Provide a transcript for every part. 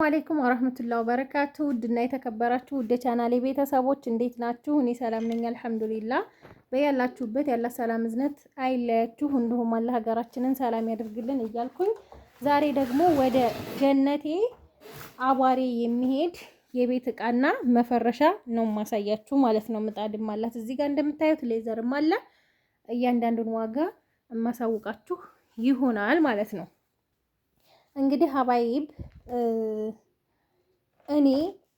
አለይኩም ወራህመቱላሂ ወበረካቱ ውድና የተከበራችሁ ውድ ቻናሌ ቤተሰቦች እንዴት ናችሁ? እኔ ሰላም ነኝ አልሐምዱሊላህ። በያላችሁበት ያለ ሰላም እዝነት አይለያችሁ፣ እንዲሁም አላህ ሀገራችንን ሰላም ያደርግልን እያልኩኝ ዛሬ ደግሞ ወደ ገነቴ አቧሬ የሚሄድ የቤት እቃና መፈረሻ ነው ማሳያችሁ ማለት ነው። ምጣድም አላት እዚህ ጋር እንደምታዩት፣ ሌዘርም አለ። እያንዳንዱን ዋጋ ማሳውቃችሁ ይሆናል ማለት ነው። እንግዲህ ሀባይብ እኔ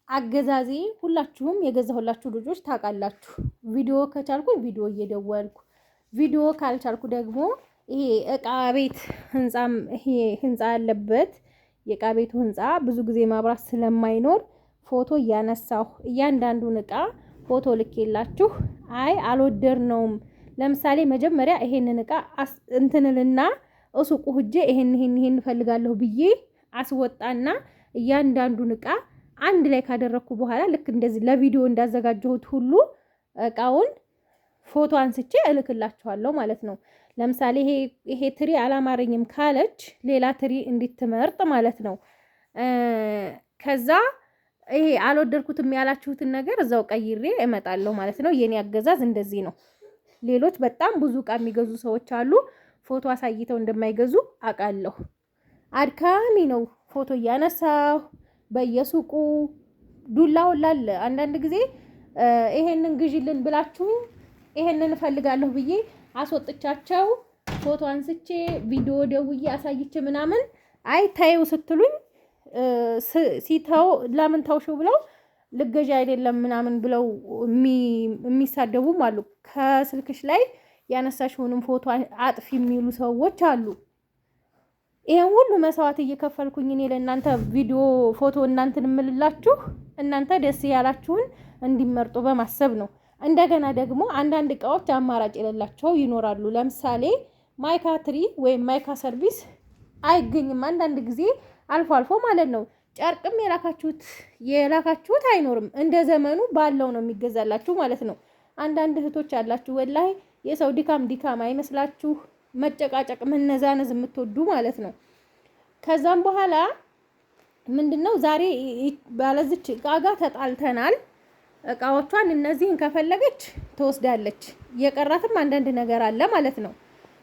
አገዛዜ ሁላችሁም የገዛሁላችሁ ልጆች ታውቃላችሁ። ቪዲዮ ከቻልኩ ቪዲዮ እየደወልኩ፣ ቪዲዮ ካልቻልኩ ደግሞ ይሄ እቃ ቤት ህንጻም ይሄ ህንጻ ያለበት የእቃ ቤቱ ህንጻ ብዙ ጊዜ ማብራት ስለማይኖር ፎቶ እያነሳሁ እያንዳንዱን እቃ ፎቶ ልኬላችሁ አይ አልወደድነውም፣ ለምሳሌ መጀመሪያ ይሄንን እቃ እንትንልና እሱቁ ሂጄ ይሄን እፈልጋለሁ ብዬ አስወጣና እያንዳንዱን እቃ አንድ ላይ ካደረኩ በኋላ ልክ እንደዚህ ለቪዲዮ እንዳዘጋጀሁት ሁሉ እቃውን ፎቶ አንስቼ እልክላችኋለሁ ማለት ነው። ለምሳሌ ይሄ ትሪ አላማረኝም ካለች ሌላ ትሪ እንድትመርጥ ማለት ነው። ከዛ ይሄ አልወደድኩትም ያላችሁትን ነገር እዛው ቀይሬ እመጣለሁ ማለት ነው። የኔ አገዛዝ እንደዚህ ነው። ሌሎች በጣም ብዙ እቃ የሚገዙ ሰዎች አሉ። ፎቶ አሳይተው እንደማይገዙ አውቃለሁ። አድካሚ ነው። ፎቶ እያነሳሁ በየሱቁ ዱላው ላለ አንዳንድ ጊዜ ይሄንን ግዢልን ብላችሁኝ ይሄንን እፈልጋለሁ ብዬ አስወጥቻቸው ፎቶ አንስቼ ቪዲዮ ደውዬ አሳይቼ ምናምን አይታየው ስትሉኝ ሲተው ለምን ተውሽው ብለው ልገዣ አይደለም ምናምን ብለው የሚሳደቡም አሉ። ከስልክሽ ላይ ያነሳሽውንም ፎቶ አጥፊ የሚሉ ሰዎች አሉ። ይሄን ሁሉ መስዋዕት እየከፈልኩኝ እኔ ለእናንተ ቪዲዮ ፎቶ እናንተን እምልላችሁ እናንተ ደስ ያላችሁን እንዲመርጡ በማሰብ ነው። እንደገና ደግሞ አንዳንድ እቃዎች አማራጭ የሌላቸው ይኖራሉ። ለምሳሌ ማይካ ትሪ ወይም ማይካ ሰርቪስ አይገኝም አንዳንድ ጊዜ አልፎ አልፎ ማለት ነው። ጨርቅም የላካችሁት አይኖርም። እንደ ዘመኑ ባለው ነው የሚገዛላችሁ ማለት ነው። አንዳንድ እህቶች አላችሁ ወላሂ የሰው ድካም አይመስላችሁ መጨቃጨቅ መነዛነዝ የምትወዱ ማለት ነው። ከዛም በኋላ ምንድነው ዛሬ ባለዝች እቃ ጋር ተጣልተናል። እቃዎቿን እነዚህን ከፈለገች ትወስዳለች። የቀራትም አንዳንድ ነገር አለ ማለት ነው።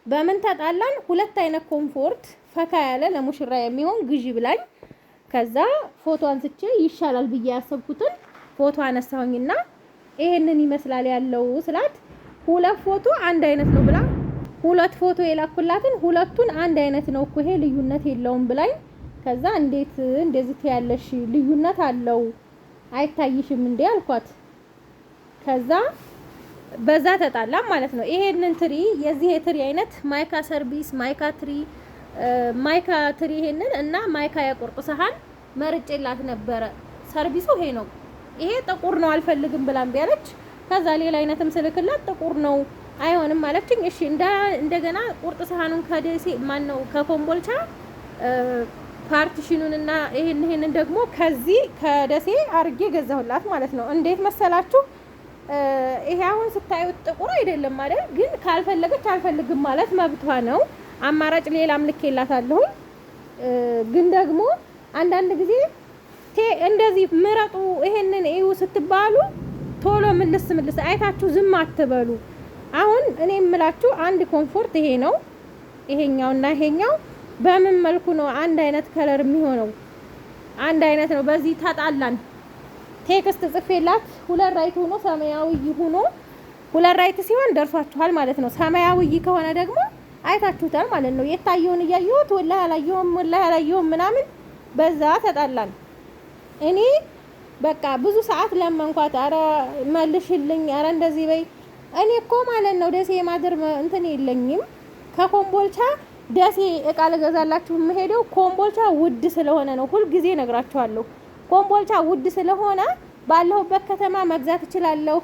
በምን ተጣላን? ሁለት አይነት ኮምፎርት ፈካ ያለ ለሙሽራ የሚሆን ግዢ ብላኝ ከዛ ፎቶ አንስቼ ይሻላል ብዬ ያሰብኩትን ፎቶ አነሳሁኝና ይሄንን ይመስላል ያለው ስላት ሁለት ፎቶ አንድ አይነት ነው ብላ ሁለት ፎቶ የላኩላትን ሁለቱን አንድ አይነት ነው እኮ ይሄ ልዩነት የለውም ብላኝ ከዛ እንዴት እንደዚህ ትያለሽ? ልዩነት አለው አይታይሽም እንዴ አልኳት። ከዛ በዛ ተጣላም ማለት ነው። ይሄንን ትሪ የዚህ የትሪ አይነት ማይካ ሰርቪስ ማይካ ትሪ ይሄንን እና ማይካ የቁርጥ ሰሃን መርጬላት ነበረ። ሰርቪሱ ይሄ ነው። ይሄ ጥቁር ነው አልፈልግም ብላም ቢያለች ከዛ ሌላ አይነትም ስልክላት ጥቁር ነው አይሆንም ማለችኝ። እሺ እንደገና ቁርጥ ሰሃኑን ከደሴ ማን ነው ከኮምቦልቻ ፓርቲሽኑንና ይሄንን ደግሞ ከዚህ ከደሴ አርጌ ገዛሁላት ማለት ነው። እንዴት መሰላችሁ? ይሄ አሁን ስታዩት ጥቁር አይደለም ማለት ግን ካልፈለገች አልፈልግም ማለት መብቷ ነው። አማራጭ ሌላም ልኬላታለሁ። ግን ደግሞ አንዳንድ ጊዜ እንደዚህ ምረጡ ይሄንን እዩ ስትባሉ ቶሎ ምልስ አይታችሁ ዝም አትበሉ። አሁን እኔ የምላችሁ አንድ ኮምፎርት ይሄ ነው። ይሄኛውና ይሄኛው በምን መልኩ ነው አንድ አይነት ከለር የሚሆነው? አንድ አይነት ነው። በዚህ ተጣላን። ቴክስት ጽፌላት ሁለት ራይት ሆኖ ሰማያዊ ሆኖ ሁለት ራይት ሲሆን ደርሷችኋል ማለት ነው። ሰማያዊ ከሆነ ደግሞ አይታችሁታል ማለት ነው። የታየውን እያየሁት ወላሂ አላየሁም ምናምን በዛ ተጣላን። እኔ በቃ ብዙ ሰዓት ለመንኳት። አረ መልሽልኝ፣ አረ እንደዚህ በይ። እኔ እኮ ማለት ነው ደሴ ማድር እንትን የለኝም። ከኮምቦልቻ ደሴ እቃ ልገዛላችሁ የምሄደው ኮምቦልቻ ውድ ስለሆነ ነው። ሁልጊዜ ነግራችኋለሁ። ኮምቦልቻ ውድ ስለሆነ ባለሁበት ከተማ መግዛት እችላለሁ።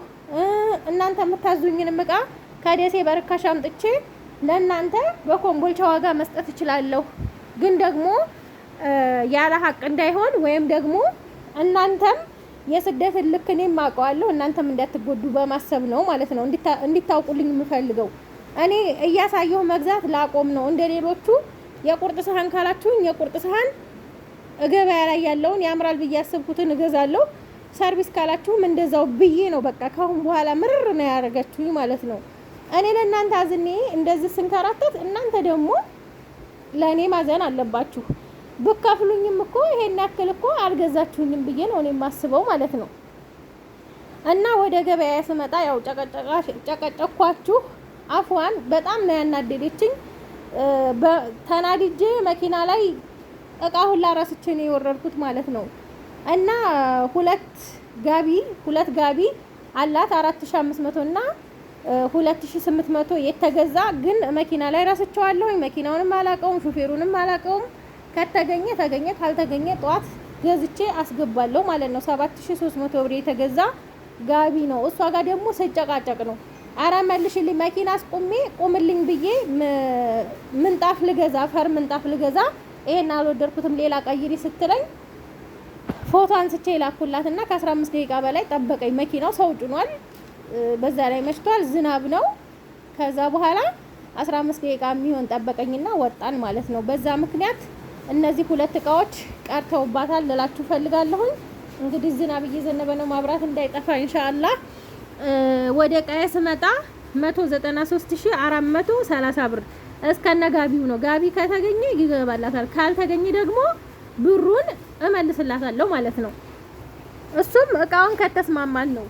እናንተ የምታዙኝንም እቃ ከደሴ በርካሽ አምጥቼ ለእናንተ በኮምቦልቻ ዋጋ መስጠት እችላለሁ። ግን ደግሞ ያለ ሀቅ እንዳይሆን ወይም ደግሞ እናንተም የስደት ልክ እኔም አውቀዋለሁ እናንተም እንዳትጎዱ በማሰብ ነው ማለት ነው። እንዲታውቁልኝ የምፈልገው እኔ እያሳየሁ መግዛት ላቆም ነው። እንደሌሎቹ የቁርጥ ሰሃን ካላችሁኝ የቁርጥ ሰሃን ገበያ ላይ ያለውን ያምራል ብዬ ያሰብኩትን እገዛለሁ። ሰርቪስ ካላችሁም እንደዛው ብዬ ነው በቃ ካሁን በኋላ ምርር ነው ያደረጋችሁኝ ማለት ነው። እኔ ለእናንተ አዝኔ እንደዚህ ስንከራተት እናንተ ደግሞ ለእኔ ማዘን አለባችሁ። ብከፍሉኝም እኮ ይሄን ያክል እኮ አልገዛችሁኝም ብዬ ነው እኔ የማስበው ማለት ነው። እና ወደ ገበያ ስመጣ ያው ጨቀጨኳችሁ። አፍዋን በጣም ነው ያናደደችኝ። ተናድጄ መኪና ላይ እቃ ሁላ ረስቼ ነው የወረድኩት ማለት ነው። እና ሁለት ጋቢ አላት 4500 እና 2800 የተገዛ ግን መኪና ላይ ረስቼዋለሁ። መኪናውንም አላውቀውም፣ ሹፌሩንም አላውቀውም። ከተገኘ ተገኘ፣ ካልተገኘ ጧት ገዝቼ አስገባለሁ ማለት ነው። 7300 ብር የተገዛ ጋቢ ነው። እሷ ጋር ደግሞ ስጨቃጨቅ ነው። አረ መልሽልኝ፣ መኪና አስቆሜ ቁምልኝ ብዬ ምንጣፍ ልገዛ ፈር ምንጣፍ ልገዛ ይሄን አልወደድኩትም ሌላ ቀይሪ ስትለኝ ፎቶ አንስቼ ላኩላትና ከ15 ደቂቃ በላይ ጠበቀኝ። መኪናው ሰው ጭኗል፣ በዛ ላይ መሽቷል፣ ዝናብ ነው። ከዛ በኋላ 15 ደቂቃ የሚሆን ጠበቀኝና ወጣን ማለት ነው። በዛ ምክንያት እነዚህ ሁለት እቃዎች ቀርተውባታል ልላችሁ ፈልጋለሁኝ። እንግዲህ ዝናብ እየዘነበ ነው፣ ማብራት እንዳይጠፋ ኢንሻአላህ። ወደ ቀየ ስመጣ 193430 ብር እስከነ ጋቢው ነው። ጋቢ ከተገኘ ይገባላታል፣ ካልተገኘ ደግሞ ብሩን እመልስላታለሁ ማለት ነው። እሱም እቃውን ከተስማማን ነው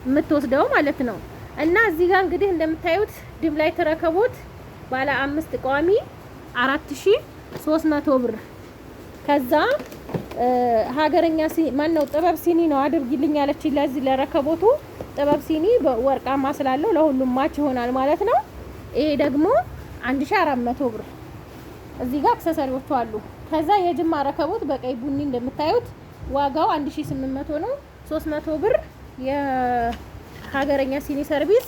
የምትወስደው ማለት ነው። እና እዚህ ጋር እንግዲህ እንደምታዩት ድም ላይ ተረከቦት ባለ 5 ቋሚ 4300 ብር። ከዛ ሀገረኛ ማነው ጥበብ ሲኒ ነው አድርጊልኝ ያለች ለዚህ ለረከቦቱ ጥበብ ሲኒ ወርቃማ ስላለው ለሁሉም ማች ይሆናል ማለት ነው። ይሄ ደግሞ 1400 ብር። እዚህ ጋር አክሰሰሪዎቹ አሉ። ከዛ የጅማ ረከቦት በቀይ ቡኒ እንደምታዩት ዋጋው 1800 ነው። 300 ብር የሀገረኛ ሲኒ ሰርቪስ፣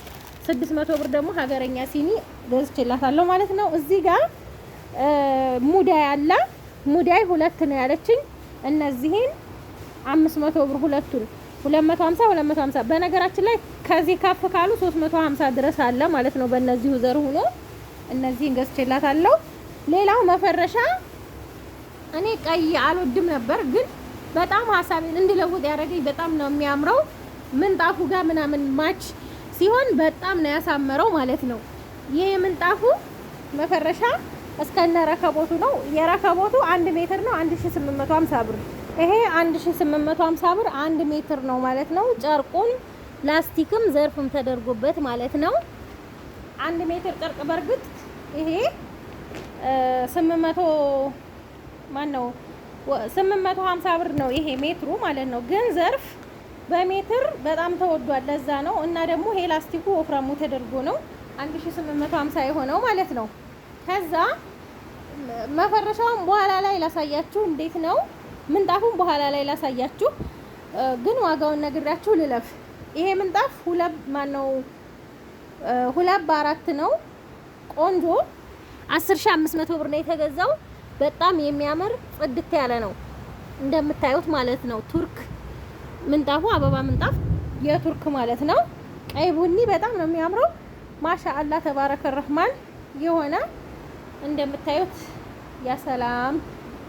600 ብር ደግሞ ሀገረኛ ሲኒ ገዝቼላታለሁ ማለት ነው። እዚህ ጋር ሙዳይ አለ። ሙዳይ ሁለት ነው ያለችኝ። እነዚህን 500 ብር ሁለቱን 250 በነገራችን ላይ ከዚህ ከፍ ካሉ 350 ድረስ አለ ማለት ነው። በእነዚሁ ዘር ሆኖ እነዚህን ገዝቼላታለሁ። ሌላው መፈረሻ እኔ ቀይ አልወድም ነበር፣ ግን በጣም ሀሳቤን እንድለውጥ ያደረገኝ በጣም ነው የሚያምረው። ምንጣፉ ጋር ምናምን ማች ሲሆን በጣም ነው ያሳመረው ማለት ነው። ይሄ ምንጣፉ መፈረሻ እስከነ ረከቦቱ ነው። የረከቦቱ 1 ሜትር ነው 1850 ብር። ይሄ 1850 ብር 1 ሜትር ነው ማለት ነው። ጨርቁን ላስቲክም ዘርፍም ተደርጎበት ማለት ነው። 1 ሜትር ጨርቅ በርግጥ ይሄ 850 ብር ነው ይሄ ሜትሩ ማለት ነው። ግን ዘርፍ በሜትር በጣም ተወዷል፣ ለዛ ነው። እና ደግሞ ይሄ ላስቲኩ ወፍራሙ ተደርጎ ነው 1850 የሆነው ማለት ነው። ከዛ መፈረሻውን በኋላ ላይ ላሳያችሁ እንዴት ነው። ምንጣፉን በኋላ ላይ ላሳያችሁ፣ ግን ዋጋውን ነግራችሁ ልለፍ። ይሄ ምንጣፍ 2 በ4 ነው። ቆንጆ 10500 ብር ነው የተገዛው። በጣም የሚያምር ጽድት ያለ ነው እንደምታዩት ማለት ነው። ቱርክ ምንጣፉ አበባ ምንጣፍ የቱርክ ማለት ነው። ቀይ ቡኒ በጣም ነው የሚያምረው። ማሻአላ ተባረከ ረህማን የሆነ እንደምታዩት ያሰላም።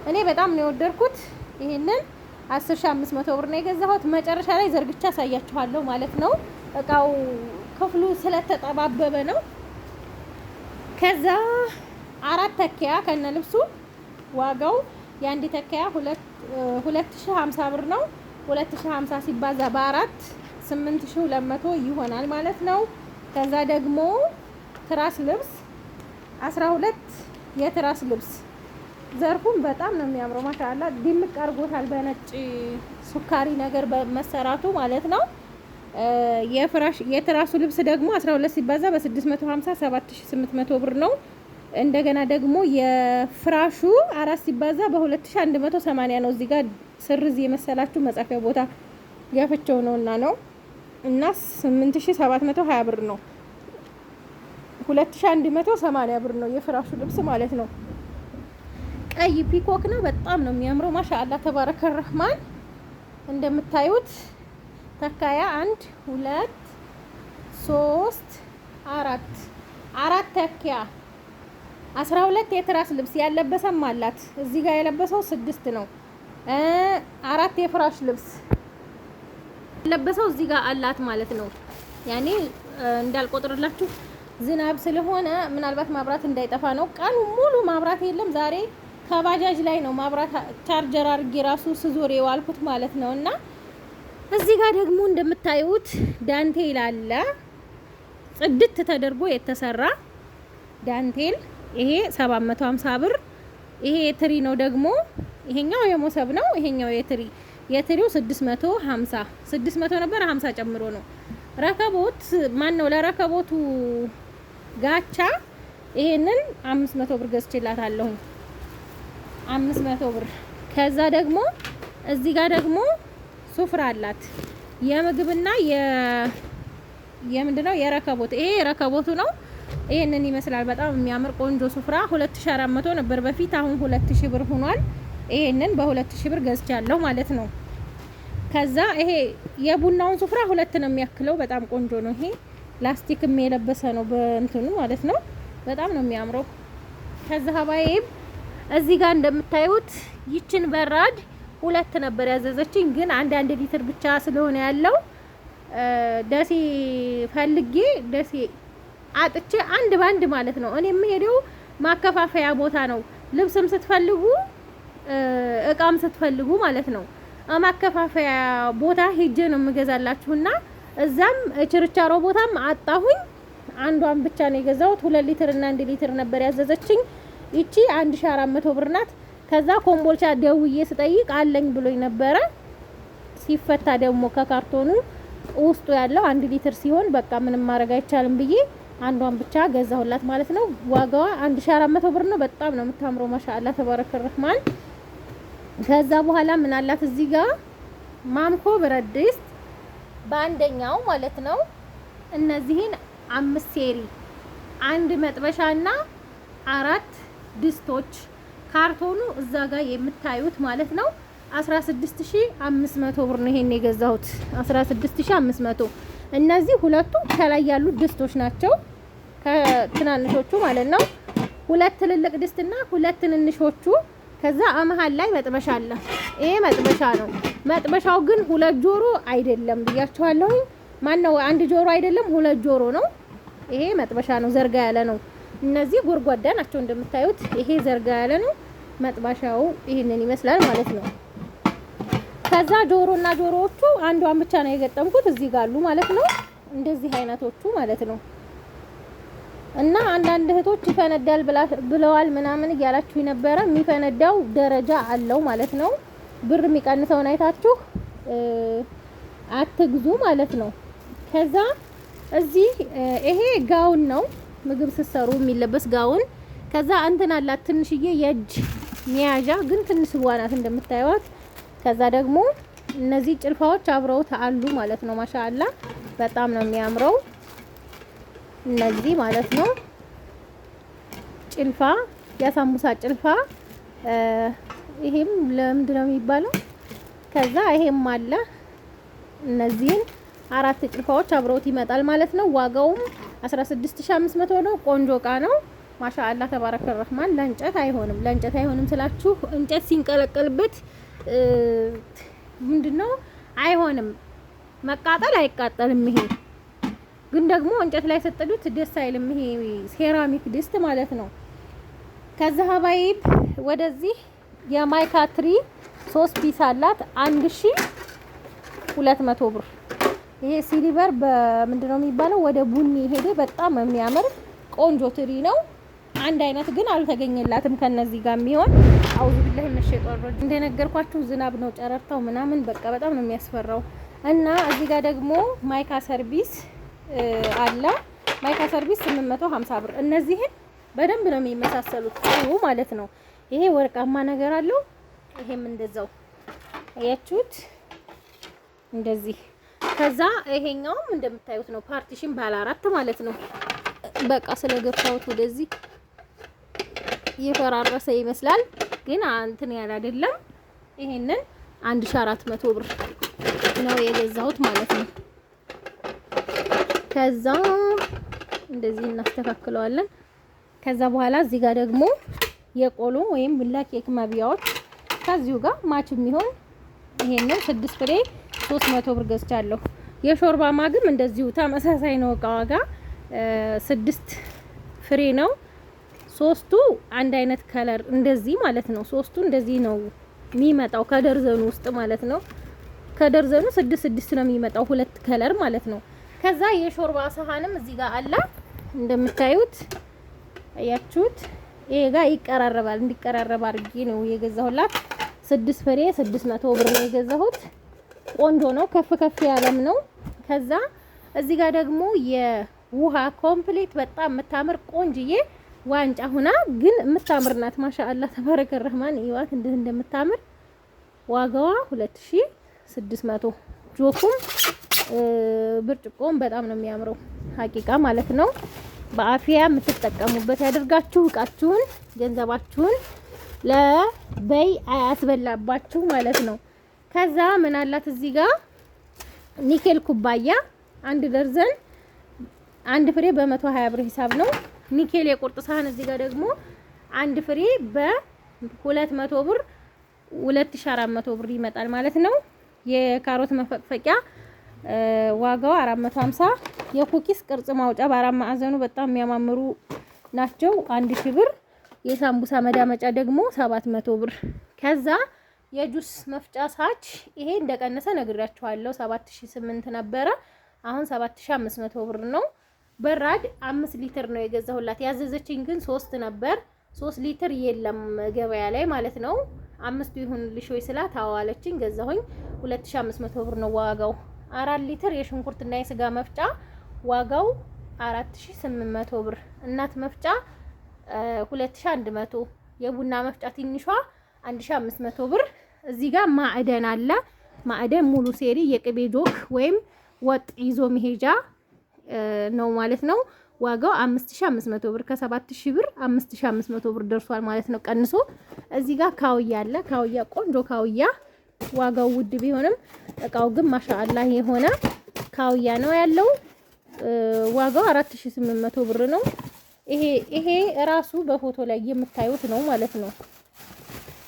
እኔ በጣም ነው የወደድኩት። ይሄንን 10500 ብር ነው የገዛሁት። መጨረሻ ላይ ዘርግቻ አሳያችኋለሁ ማለት ነው። እቃው ክፍሉ ስለተጠባበበ ነው። ከዛ 4 ተኪያ ከነ ልብሱ ዋጋው የአንድ ተኪያ 2050 ብር ነው። 2050 ሲባዛ በ4 8200 ይሆናል ማለት ነው። ከዛ ደግሞ ትራስ ልብስ 12 የትራስ ልብስ ዘርፉን በጣም ነው የሚያምረው። ማሻአላ ድምቅ አድርጎታል በነጭ ሱካሪ ነገር በመሰራቱ ማለት ነው። የትራሱ ልብስ ደግሞ 12 ሲባዛ በ650 7800 ብር ነው። እንደገና ደግሞ የፍራሹ 4 ሲባዛ በ2180 ነው። እዚህ ጋር ስርዝ የመሰላችሁ መጻፊያ ቦታ ያፈቸው ነውና ነው እና 8720 ብር ነው። 2180 ብር ነው የፍራሹ ልብስ ማለት ነው። ቀይ ፒኮክ ነው። በጣም ነው የሚያምረው። ማሻአላ ተባረከ ረህማን። እንደምታዩት ተካያ 1 2 3 4 ተኪያ 12 የትራስ ልብስ ያለበሰም አላት። እዚህ ጋር የለበሰው 6 ነው። 4 የፍራሽ ልብስ ለበሰው እዚህ ጋር አላት ማለት ነው። ያኔ እንዳልቆጥርላችሁ ዝናብ ስለሆነ ምናልባት ማብራት እንዳይጠፋ ነው። ቀኑ ሙሉ ማብራት የለም። ዛሬ ከባጃጅ ላይ ነው ማብራት ቻርጀር አድርጌ ራሱ ስዞር የዋልኩት ማለት ነው። እና እዚህ ጋር ደግሞ እንደምታዩት ዳንቴል አለ፣ ጽድት ተደርጎ የተሰራ ዳንቴል። ይሄ 750 ብር። ይሄ የትሪ ነው ደግሞ፣ ይሄኛው የሞሰብ ነው፣ ይሄኛው የትሪው 600 ነበር 50 ጨምሮ ነው። ረከቦት ማን ነው ለረከቦቱ ጋቻ ይሄንን 500 ብር ገዝቼላታለሁ። 500 ብር። ከዛ ደግሞ እዚህ ጋር ደግሞ ሱፍራ አላት የምግብና የምንድነው የረከቦት። ይሄ ረከቦቱ ነው። ይሄንን ይመስላል። በጣም የሚያምር ቆንጆ ሱፍራ 2400 ነበር በፊት፣ አሁን 2000 ብር ሆኗል። ይሄንን በ2000 ብር ገዝቻለሁ ማለት ነው። ከዛ ይሄ የቡናውን ሱፍራ 2 ነው የሚያክለው። በጣም ቆንጆ ነው። ይሄ ላስቲክም የለበሰ ነው በእንትኑ ማለት ነው። በጣም ነው የሚያምረው። ከዛ ሀባይብ እዚህ ጋር እንደምታዩት ይችን በራድ 2 ነበር ያዘዘችኝ፣ ግን 1 ሊትር ብቻ ስለሆነ ያለው ደሴ ፈልጌ ደሴ አጥቼ አንድ ባንድ ማለት ነው። እኔ የምሄደው ማከፋፈያ ቦታ ነው። ልብስም ስትፈልጉ እቃም ስትፈልጉ ማለት ነው። ማከፋፈያ ቦታ ሄጄ ነው የምገዛላችሁና እዛም ችርቻሮ ቦታም አጣሁኝ። አንዷን ብቻ ነው የገዛሁት። 2 ሊትር እና 1 ሊትር ነበር ያዘዘችኝ። ይቺ 1400 ብር ናት። ከዛ ኮምቦልቻ ደውዬ ስጠይቅ አለኝ ብሎኝ ነበረ። ሲፈታ ደግሞ ከካርቶኑ ውስጡ ያለው 1 ሊትር ሲሆን በቃ ምንም ማድረግ አይቻልም ብዬ አንዷን ብቻ ገዛሁላት ማለት ነው። ዋጋዋ 1400 ብር ነው። በጣም ነው የምታምረው። ማሻአላ ተባረከ ረህማን። ከዛ በኋላ ምን አላት እዚህ ጋር ማምኮ ብረት ድስት በአንደኛው ማለት ነው። እነዚህን 5 ሴሪ 1 መጥበሻና 4 ድስቶች ካርቶኑ እዛ ጋር የምታዩት ማለት ነው 16500 ብር ነው። ይሄን የገዛሁት 16500። እነዚህ ሁለቱ ከላይ ያሉት ድስቶች ናቸው ከትናንሾቹ ማለት ነው። 2 ትልልቅ ድስትና 2 ትንንሾቹ። ከዛ መሀል ላይ መጥበሻ አለ። ይሄ መጥበሻ ነው። መጥበሻው ግን 2 ጆሮ አይደለም ብያችኋለሁ። ማን ነው 1 ጆሮ አይደለም 2 ጆሮ ነው። ይሄ መጥበሻ ነው፣ ዘርጋ ያለ ነው። እነዚህ ጎርጓዳ ናቸው እንደምታዩት። ይሄ ዘርጋ ያለ ነው። መጥበሻው ይሄንን ይመስላል ማለት ነው። ከዛ ጆሮና ጆሮዎቹ አንዷን ብቻ ነው የገጠምኩት እዚህ ጋር አሉ ማለት ነው። እንደዚህ አይነቶቹ ማለት ነው። እና አንዳንድ እህቶች ይፈነዳል ብለዋል ምናምን እያላችሁ ነበረ። የሚፈነዳው ደረጃ አለው ማለት ነው። ብር የሚቀንሰውን አይታችሁ አትግዙ ማለት ነው። ከዛ እዚህ ይሄ ጋውን ነው፣ ምግብ ስትሰሩ የሚለበስ ጋውን። ከዛ እንትን አላት ትንሽዬ የእጅ መያዣ፣ ግን ትንሽ ዋናት እንደምታዩት። ከዛ ደግሞ እነዚህ ጭልፋዎች አብረውት አሉ ማለት ነው። ማሻአላ በጣም ነው የሚያምረው እነዚህ ማለት ነው። ጭልፋ፣ የሳምቡሳ ጭልፋ። ይሄም ለምንድን ነው የሚባለው? ከዛ ይሄም አለ። እነዚህን 4 ጭልፋዎች አብረውት ይመጣል ማለት ነው። ዋጋውም 16500 ነው። ቆንጆ እቃ ነው። ማሻአላ ተባረከ ረህማን። ለእንጨት አይሆንም ስላችሁ እንጨት ሲንቀለቀልበት ምንድነው አይሆንም፣ መቃጠል አይቃጠልም። ይሄ ግን ደግሞ እንጨት ላይ ሰጥዱት ደስ አይልም። ይሄ ሴራሚክ ድስት ማለት ነው። ከዛ ሀባይብ ወደዚህ የማይካ ትሪ 3 ፒስ አላት 1200 ብር። ይሄ ሲሊቨር በምንድነው የሚባለው ወደ ቡኒ ሄደ። በጣም የሚያምር ቆንጆ ትሪ ነው። አንድ አይነት ግን አልተገኘላትም ከነዚህ ጋር የሚሆን። አውዙ ቢላሂ መሸጧል። እንደነገርኳችሁ ዝናብ ነው፣ ጨረርታው ምናምን በቃ በጣም ነው የሚያስፈራው። እና እዚህ ጋር ደግሞ ማይካ ሰርቪስ አለ። ማይካ ሰርቪስ 850 ብር። እነዚህን በደንብ ነው የሚመሳሰሉት ማለት ነው። ይሄ ወርቃማ ነገር አለው፣ ይሄም እንደዛው አያችሁት እንደዚህ። ከዛ ይሄኛውም እንደምታዩት ነው፣ ፓርቲሽን ባለ 4 ማለት ነው። በቃ ስለገፋሁት ወደዚህ የፈራረሰ ይመስላል፣ ግን እንትን ያለ አይደለም። ይሄንን 1400 ብር ነው የገዛሁት ማለት ነው። ከዛ እንደዚህ እናስተካክለዋለን። ከዛ በኋላ እዚህ ጋር ደግሞ የቆሎ ወይም ብላ ኬክ መብያዎች ፓስታ እዚሁ ጋር ማች የሚሆን ይሄንን 6 ፍሬ 300 ብር ገዝቻለሁ። የሾርባ ማግም እንደዚሁ ተመሳሳይ ነው። እቃ ዋጋ 6 ፍሬ ነው። ሶስቱ አንድ አይነት ከለር እንደዚህ ማለት ነው። ሶስቱ እንደዚህ ነው የሚመጣው ከደርዘኑ ውስጥ ማለት ነው። ከደርዘኑ 6 ነው የሚመጣው ሁለት ከለር ማለት ነው። ከዛ የሾርባ ሰሃንም እዚህ ጋር አለ እንደምታዩት አያችሁት። ይሄ ጋር ይቀራረባል። እንዲቀራረብ አድርጌ ነው የገዛሁላት። 6 ፍሬ 600 ብር ነው የገዛሁት። ቆንጆ ነው፣ ከፍ ከፍ ያለም ነው። ከዛ እዚህ ጋር ደግሞ የውሃ ኮምፕሌት በጣም የምታምር ቆንጅዬ ዋንጫ ሁና ግን የምታምር ናት። ማሻአላህ ተባረከ ረህማን ይዋት እንደምታምር ዋጋዋ 2600። ጆኩም ብርጭቆም በጣም ነው የሚያምረው ሀቂቃ ማለት ነው። በአፊያ የምትጠቀሙበት ያደርጋችሁ። እቃችሁን ገንዘባችሁን ለበይ አያስበላባችሁ ማለት ነው። ከዛ ምን አላት እዚህ ጋር ኒኬል ኩባያ 1 ደርዘን 1 ፍሬ በ120 ብር ሂሳብ ነው። ኒኬል የቁርጥ ሳህን እዚህ ጋር ደግሞ 1 ፍሬ በ200 ብር 2400 ብር ይመጣል ማለት ነው። የካሮት መፈቅፈቂያ ዋጋው 450። የኩኪስ ቅርጽ ማውጫ በአራት ማዕዘኑ በጣም የሚያማምሩ ናቸው 1000 ብር። የሳምቡሳ መዳመጫ ደግሞ 700 ብር። ከዛ የጁስ መፍጫ ሳች ይሄ እንደቀነሰ ነግራችኋለሁ። 7008 ነበረ፣ አሁን 7500 ብር ነው። በራድ 5 ሊትር ነው የገዛሁላት። ያዘዘችኝ ግን 3 ነበር። 3 ሊትር የለም ገበያ ላይ ማለት ነው። 5 ይሁንልሽ ወይ ስላት አዋለችኝ፣ ገዛሁኝ። 2500 ብር ነው ዋጋው። 4 ሊትር የሽንኩርትና የስጋ መፍጫ ዋጋው 4800 ብር። እናት መፍጫ 2100። የቡና መፍጫ ትንሿ 1500 ብር። እዚህ ጋር ማዕደን አለ። ማዕደን ሙሉ ሴሪ የቅቤ ጆክ ወይም ወጥ ይዞ መሄጃ ነው ማለት ነው። ዋጋው 5500 ብር። ከ7000 ብር 5500 ብር ደርሷል ማለት ነው ቀንሶ። እዚህ ጋር ካውያ አለ። ካውያ ቆንጆ ካውያ ዋጋው ውድ ቢሆንም እቃው ግን ማሻአላህ የሆነ ካውያ ነው ያለው። ዋጋው 4800 ብር ነው። ይሄ ራሱ በፎቶ ላይ የምታዩት ነው ማለት ነው።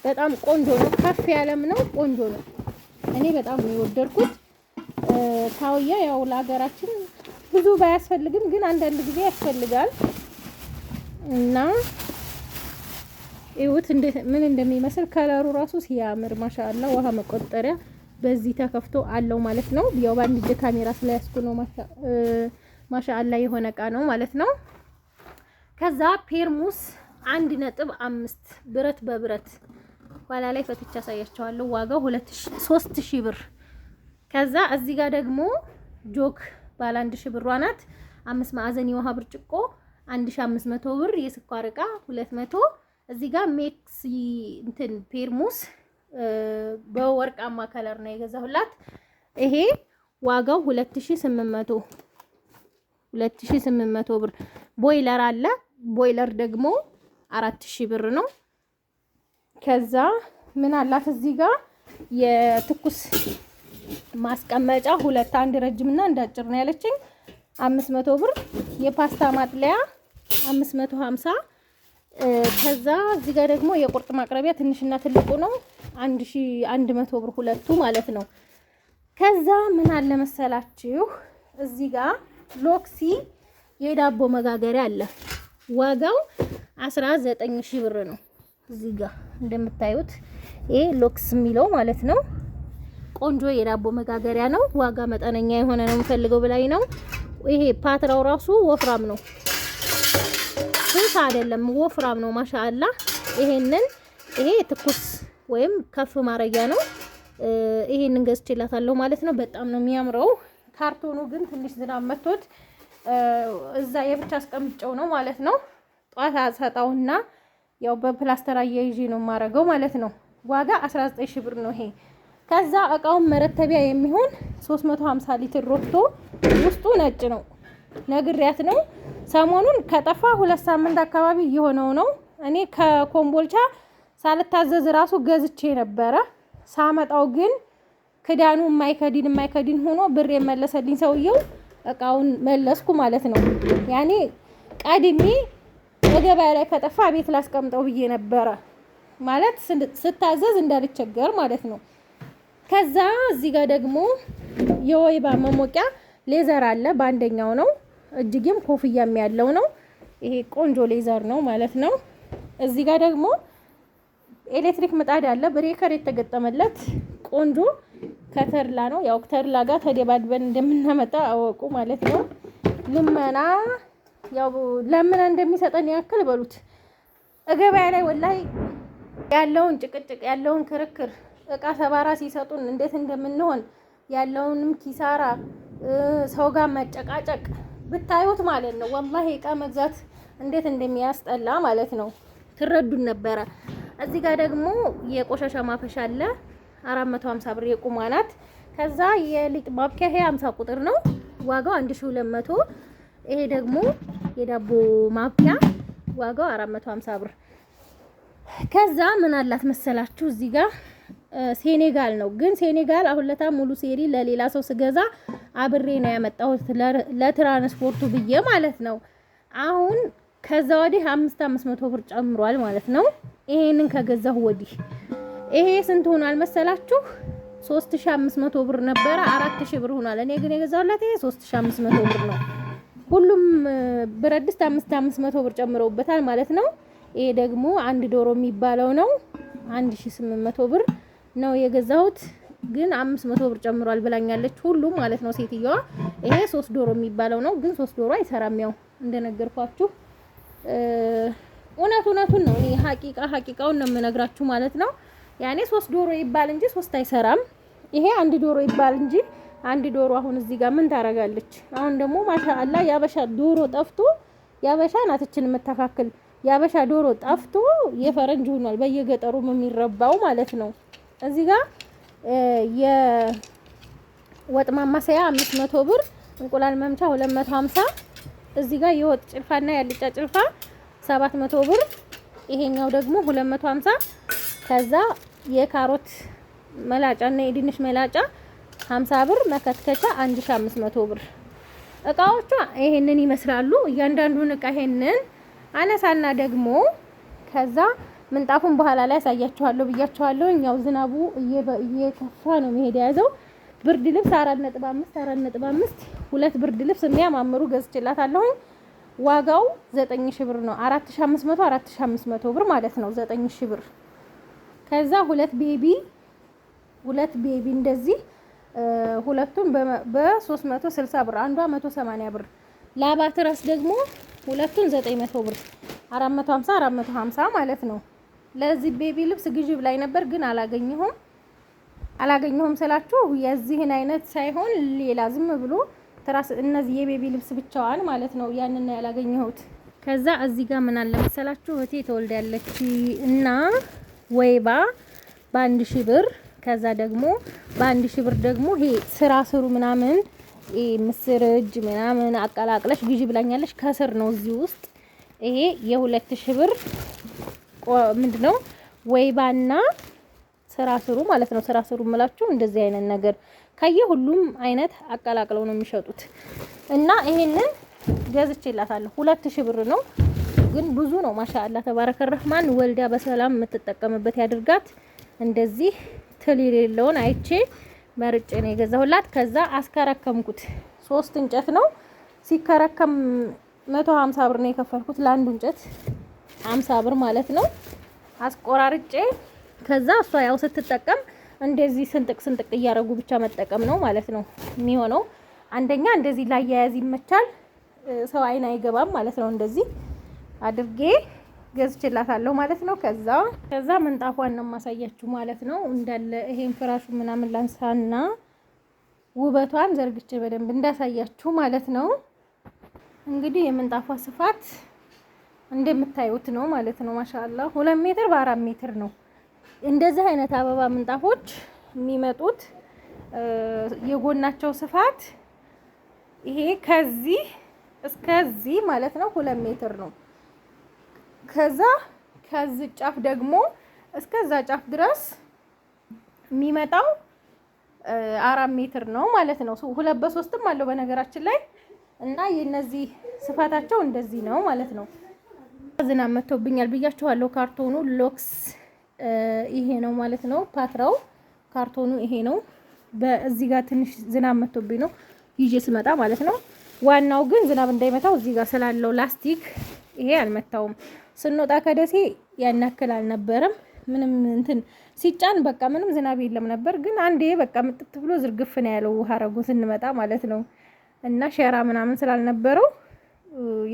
በጣም ቆንጆ ነው። ከፍ ያለም ነው፣ ቆንጆ ነው። እኔ በጣም ነው የወደድኩት። ካውያ ያው ለሀገራችን ብዙ ባያስፈልግም ግን አንዳንድ ጊዜ ያስፈልጋል እና እዩት ምን እንደሚመስል ከለሩ ራሱ ሲያምር ማሻአላ። ውሃ መቆጠሪያ በዚህ ተከፍቶ አለው ማለት ነው። ያው በአንድ እጅ ካሜራ ስለያዝኩ ነው ማሻአላ የሆነ እቃ ነው ማለት ነው። ከዛ ፔርሙስ 1.5 ብረት በብረት ኋላ ላይ ፈትቻ ያሳያቸዋለሁ። ዋጋው 3000 ብር። ከዛ እዚህ ጋር ደግሞ ጆክ ባለ 1000 ብሯ ናት። 5 ማዕዘን የውሃ ብርጭቆ 1500 ብር። የስኳር እቃ 200። እዚህ ጋር ሜክስ እንትን ፔርሙስ በወርቃማ ከለር ነው የገዛሁላት። ይሄ ዋጋው 2800 ብር። ቦይለር አለ። ቦይለር ደግሞ 4000 ብር ነው። ከዛ ምን አላት እዚህ ጋር የትኩስ ማስቀመጫ 2፣ አንድ ረጅምና አንድ አጭር ነው ያለችኝ 500 ብር። የፓስታ ማጥለያ 550። ከዛ እዚህ ጋር ደግሞ የቁርጥ ማቅረቢያ ትንሽና ትልቁ ነው 1100 ብር ሁለቱ ማለት ነው። ከዛ ምን አለ መሰላችሁ እዚህ ጋር ሎክሲ የዳቦ መጋገሪያ አለ። ዋጋው 19000 ብር ነው። እዚህ ጋር እንደምታዩት ይሄ ሎክስ የሚለው ማለት ነው። ቆንጆ የዳቦ መጋገሪያ ነው። ዋጋ መጠነኛ የሆነ ነው የምፈልገው ብላይ ነው። ይሄ ፓትራው ራሱ ወፍራም ነው፣ ስንት አይደለም ወፍራም ነው ማሻአላ። ይሄ ትኩስ ወይም ከፍ ማረጊያ ነው። ይሄንን ገዝቼላታለሁ ማለት ነው። በጣም ነው የሚያምረው። ካርቶኑ ግን ትንሽ ዝናብ መጥቶት እዛ የብቻ አስቀምጨው ነው ማለት ነው። ጧት አሰጣውና ያው በፕላስተር አያይዤ ነው የማረገው ማለት ነው። ዋጋ 19000 ብር ነው ይሄ። ከዛ እቃውን መረተቢያ የሚሆን 350 ሊትር ሮቶ ውስጡ ነጭ ነው። ነግሪያት ነው ሰሞኑን ከጠፋ 2 ሳምንት አካባቢ እየሆነው ነው። እኔ ከኮምቦልቻ ሳልታዘዝ ራሱ ገዝቼ ነበረ። ሳመጣው ግን ክዳኑ የማይከዲን ሆኖ ብር የመለሰልኝ ሰውየው እቃውን መለስኩ ማለት ነው። ያኔ ቀድሜ በገበያ ላይ ከጠፋ ቤት ላስቀምጠው ብዬ ነበረ። ማለት ስታዘዝ እንዳልቸገር ማለት ነው። ከዛ እዚህ ጋር ደግሞ የወይባ መሞቂያ ሌዘር አለ። በአንደኛው ነው፣ እጅጌም ኮፍያም ያለው ነው። ይሄ ቆንጆ ሌዘር ነው ማለት ነው። እዚህ ጋር ደግሞ ኤሌክትሪክ ምጣድ አለ፣ ብሬከር የተገጠመለት ቆንጆ ከተርላ ነው። ያው ተርላ ጋር ተደባድበን እንደምናመጣ አወቁ ማለት ነው። ልመና ያው ለምን እንደሚሰጠን ያክል በሉት። ገበያ ላይ ወላሂ ያለውን ጭቅጭቅ ያለውን ክርክር እቃ ሰባራ ሲሰጡን እንዴት እንደምንሆን ያለውንም ኪሳራ ሰው ጋር መጨቃጨቅ ብታዩት ማለት ነው። ወላሂ እቃ መግዛት እንዴት እንደሚያስጠላ ማለት ነው። ትረዱን ነበረ። እዚህ ጋር ደግሞ የቆሻሻ ማፈሻ አለ 450 ብር የቁማናት። ከዛ የሊጥ ማብኪያ ይሄ 50 ቁጥር ነው፣ ዋጋው 1200። ይሄ ደግሞ የዳቦ ማብኪያ ዋጋው 450 ብር። ከዛ ምን አላት መሰላችሁ እዚህ ጋር ሴኔጋል ነው። ግን ሴኔጋል አሁን ለታ ሙሉ ሴሪ ለሌላ ሰው ስገዛ አብሬ ነው ያመጣሁት ለትራንስፖርቱ ብዬ ማለት ነው። አሁን ከዛ ወዲህ 500 ብር ጨምሯል ማለት ነው። ይሄንን ከገዛሁ ወዲህ ይሄ ስንት ሆኗል መሰላችሁ? 3500 ብር ነበረ 4000 ብር ሆኗል። እኔ ግን የገዛሁላት ይሄ 3500 ብር ነው። ሁሉም ብረት ድስት 500 ብር ጨምረውበታል ማለት ነው። ይሄ ደግሞ አንድ ዶሮ የሚባለው ነው 1800 ብር ነው የገዛሁት። ግን 500 ብር ጨምሯል ብላኛለች ሁሉም ማለት ነው ሴትዮዋ። ይሄ 3 ዶሮ የሚባለው ነው። ግን 3 ዶሮ አይሰራም። ያው እንደነገርኳችሁ እውነቱን ነው። እኔ ሀቂቃውን ነው የምነግራችሁ ማለት ነው። ያኔ 3 ዶሮ ይባል እንጂ 3 አይሰራም። ይሄ አንድ ዶሮ ይባል እንጂ አንድ ዶሮ አሁን እዚህ ጋር ምን ታረጋለች? አሁን ደግሞ ማሻአላ ያበሻ ዶሮ ጠፍቶ ያበሻ ናትችን የምታካክል ያበሻ ዶሮ ጠፍቶ የፈረንጅ ሆኗል በየገጠሩም የሚረባው ማለት ነው። እዚህ ጋር የወጥ ማማሰያ 500 ብር፣ እንቁላል መምቻ 250። እዚህ ጋር የወጥ ጭልፋና ያልጫ ጭልፋ 700 ብር፣ ይሄኛው ደግሞ 250። ከዛ የካሮት መላጫና የድንች መላጫ 50 ብር፣ መከትከቻ 1500 ብር። እቃዎቿ ይሄንን ይመስላሉ። እያንዳንዱን እቃ ይሄንን አነሳና ደግሞ ከዛ ምንጣፉን በኋላ ላይ ያሳያችኋለሁ ብያችኋለሁ። እኛው ዝናቡ እየከፋ ነው መሄድ የያዘው። ብርድ ልብስ 4.5 ሁለት ብርድ ልብስ የሚያማምሩ ገዝቼላታለሁ። ዋጋው 9000 ብር ነው። 4500 ብር ማለት ነው 9000 ብር። ከዛ ሁለት ቤቢ እንደዚህ ሁለቱን በ360 ብር፣ አንዷ 180 ብር። ላባትራስ ደግሞ ሁለቱን 900 ብር፣ 450 ማለት ነው። ለዚህ ቤቢ ልብስ ግዢ ላይ ነበር ግን አላገኘሁም ስላችሁ የዚህን አይነት ሳይሆን ሌላ ዝም ብሎ ትራስ እነዚህ የቤቢ ልብስ ብቻዋን ማለት ነው። ያንን ያላገኘሁት። ከዛ እዚህ ጋር ምን አለ መሰላችሁ እህቴ ተወልዳለች እና ወይባ በ1000 ብር። ከዛ ደግሞ በ1000 ብር ደግሞ ይሄ ስራ ስሩ ምናምን ምስር እጅ ምናምን አቀላቅለሽ ግዢ ብላኛለች። ከስር ነው እዚህ ውስጥ ይሄ የ2000 ብር ምንድነው ወይባና ስራ ስሩ ማለት ነው። ስራ ስሩ ምላችሁ እንደዚህ አይነት ነገር ሁሉም አይነት አቀላቅለው ነው የሚሸጡት። እና ይሄንን ገዝቼላታለሁ 2000 ብር ነው። ግን ብዙ ነው ማሻአላ ተባረከ ረህማን። ወልዳ በሰላም የምትጠቀምበት ያድርጋት። እንደዚህ ትል የሌለውን አይቼ መርጬ ነው የገዛሁላት። ከዛ አስከረከምኩት 3 እንጨት ነው ሲከረከም 150 ብር ነው የከፈልኩት ለአንዱ እንጨት 50 ብር ማለት ነው። አስቆራርጬ ከዛ እሷ ያው ስትጠቀም እንደዚህ ስንጥቅ እያረጉ ብቻ መጠቀም ነው ማለት ነው የሚሆነው። አንደኛ እንደዚህ ላያያዝ ይመቻል፣ ሰው አይን አይገባም ማለት ነው። እንደዚህ አድርጌ ገዝቼላታለሁ ማለት ነው። ከዛ ምንጣፏን ነው ማሳያችሁ ማለት ነው። እንዳለ ይሄን ፍራሹ ምናምን ላንሳና ውበቷን ዘርግቼ በደንብ እንዳሳያችሁ ማለት ነው። እንግዲህ የምንጣፏ ስፋት እንደምታዩት ነው ማለት ነው። ማሻአላ 2 ሜትር በ4 ሜትር ነው። እንደዚህ አይነት አበባ ምንጣፎች የሚመጡት የጎናቸው ስፋት ይሄ ከዚህ እስከዚህ ማለት ነው 2 ሜትር ነው። ከዛ ከዚህ ጫፍ ደግሞ እስከዛ ጫፍ ድረስ የሚመጣው 4 ሜትር ነው ማለት ነው። 2 በ3ም አለው በነገራችን ላይ እና የነዚህ ስፋታቸው እንደዚህ ነው ማለት ነው። ዝናብ መጥቶብኛል ብያችኋለሁ። ካርቶኑ ሎክስ ይሄ ነው ማለት ነው። ፓትራው ካርቶኑ ይሄ ነው። በዚህ ጋር ትንሽ ዝናብ መጥቶብኝ ነው ይዤ ስመጣ ማለት ነው። ዋናው ግን ዝናብ እንዳይመታው እዚህ ጋር ስላለው ላስቲክ ይሄ አልመታውም። ስንወጣ ከደሴ ያን ያክል አልነበረም። ምንም እንትን ሲጫን በቃ ምንም ዝናብ የለም ነበር። ግን አንዴ በቃ ምጥጥ ብሎ ዝርግፍ ነው ያለው ሀረጉ ስንመጣ ማለት ነው። እና ሸራ ምናምን ስላልነበረው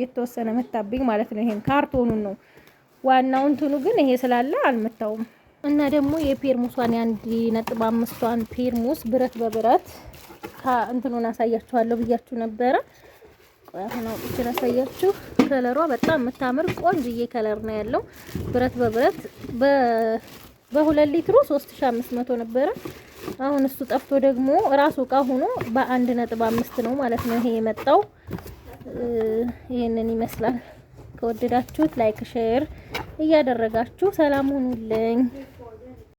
የተወሰነ መታብኝ ማለት ነው። ይሄን ካርቶኑን ነው። ዋናው እንትኑ ግን ይሄ ስላለ አልመታውም። እና ደግሞ የፔርሙሷን የ1.5ቷን ፔርሙስ ብረት በብረት እንትኑን አሳያችኋለሁ ብያችሁ ነበረ። አሁን አውጥቼ ላሳያችሁ። ከለሯ በጣም የምታምር ቆንጅዬ ከለር ነው ያለው። ብረት በብረት በ2 ሊትሩ 3500 ነበረ። አሁን እሱ ጠፍቶ ደግሞ ራሱ እቃ ሆኖ በ1.5 ነው ማለት ነው ይሄ የመጣው። ይሄንን ይመስላል። ከወደዳችሁት ላይክ ሼር እያደረጋችሁ ሰላም ሁኑልኝ።